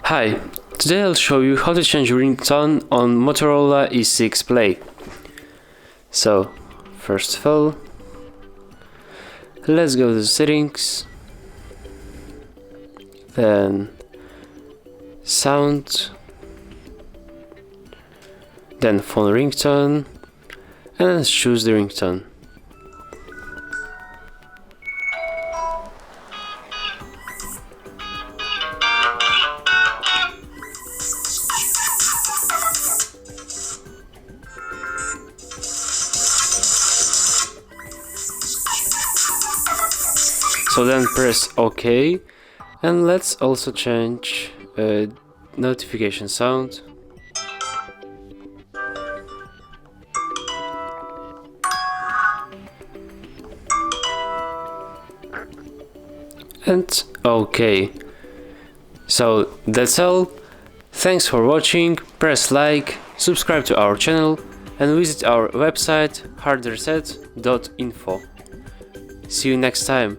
Hi, today I'll show you how to change ringtone on Motorola E6 Play. So, first of all, let's go to settings, then sound, then phone ringtone, and let's choose the ringtone. So then press OK, and let's also change notification sound. And OK. So that's all. Thanks for watching. Press like, subscribe to our channel, and visit our website HardReset.Info. See you next time.